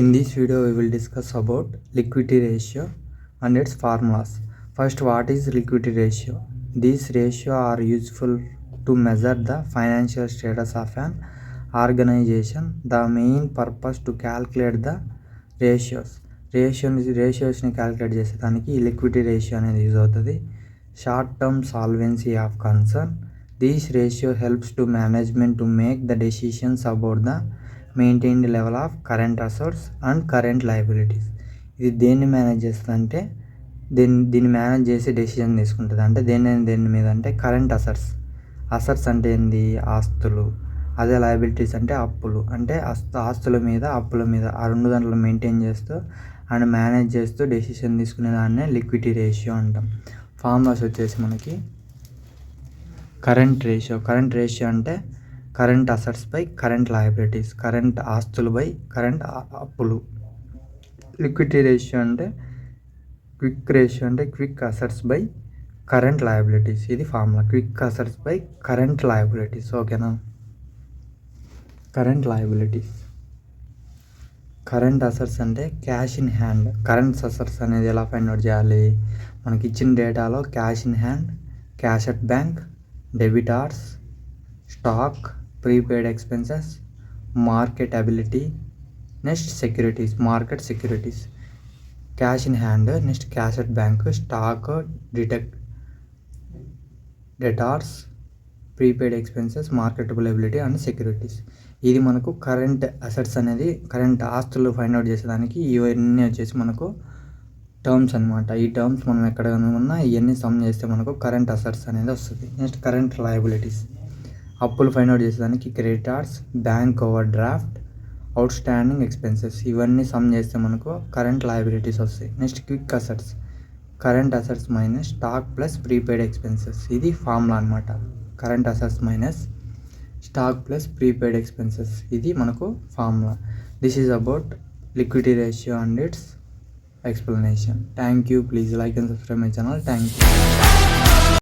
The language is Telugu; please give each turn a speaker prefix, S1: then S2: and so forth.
S1: In this video, we will discuss about liquidity ratio and its formulas. First, what is liquidity ratio? These ratios are useful to measure the financial status of an organization. The main purpose to calculate the ratiosని క్యాలిక్యులేట్ చేసేదానికి ఈ లిక్విడిటీ రేషియో అనేది యూజ్ అవుతుంది. Short term solvency of concern. These ratio helps to management to make the decisions about the maintained level of current assets and current liabilities. ఇది దేన్ని మేనేజ్ చేస్తుంది అంటే దీన్ని మేనేజ్ చేసి డెసిషన్ తీసుకుంటుంది. అంటే దేని మీద అంటే కరెంట్ అసెట్స్ అంటే ఏంది, ఆస్తులు. అదే లయబిలిటీస్ అంటే అప్పులు. అంటే ఆస్తుల మీద అప్పుల మీద ఆ రెండు దాంట్లో మెయింటైన్ చేస్తూ అండ్ మేనేజ్ చేస్తూ డెసిషన్ తీసుకునే దాన్నే లిక్విడిటీ రేషియో అంటాం. ఫార్ములాస్ వచ్చేసి మనకి కరెంట్ రేషియో అంటే current assets by current liabilities, current ఆస్తులు బై కరెంట్ అప్పులు. లిక్విడిటీ రేషియో అంటే quick assets by current liabilities. ఇది formula, quick assets by current liabilities. ఓకేనా. కరెంట్ లయబిలిటీస్, కరెంట్ అసెట్స్ అంటే cash in hand. Current assets అనేది ఎలా ఫైండ్ అవుట్ చేయాలి? మనకి ఇచ్చిన డేటాలో cash in hand, cash at bank, debtors, stock, prepaid expenses, market ability, next securities, market securities. Cash in hand, next cash at bank, stock, debtors, prepaid expenses, marketable ability and securities. ఇది మనకు కరెంట్ అసెట్స్ అనేది కరెంట్ ఆస్తులు ఫైండ్ అవుట్ చేసేదానికి ఇవన్నీ వచ్చేసి మనకు టర్మ్స్ అనమాట. ఈ టర్మ్స్ మనం ఎక్కడ ఉన్నా ఇవన్నీ సమ్ చేస్తే మనకు కరెంట్ అసెట్స్ అనేది వస్తుంది. నెక్స్ట్ కరెంట్ లయబిలిటీస్, అప్పులు ఫైండ్ అవుట్ చేసేదానికి creditors, bank over draft, out standing expenses. ఇవన్నీ సమ్ చేస్తే మనకు కరెంట్ లయబిలిటీస్ వస్తాయి. Next quick assets, current assets minus stock plus prepaid expenses. ఇది ఫార్ములా అనమాట. Current assets minus stock plus prepaid expenses. ఇది మనకు formula. This is about liquidity ratio and its explanation. Thank you. Please like and subscribe my channel. Thank you.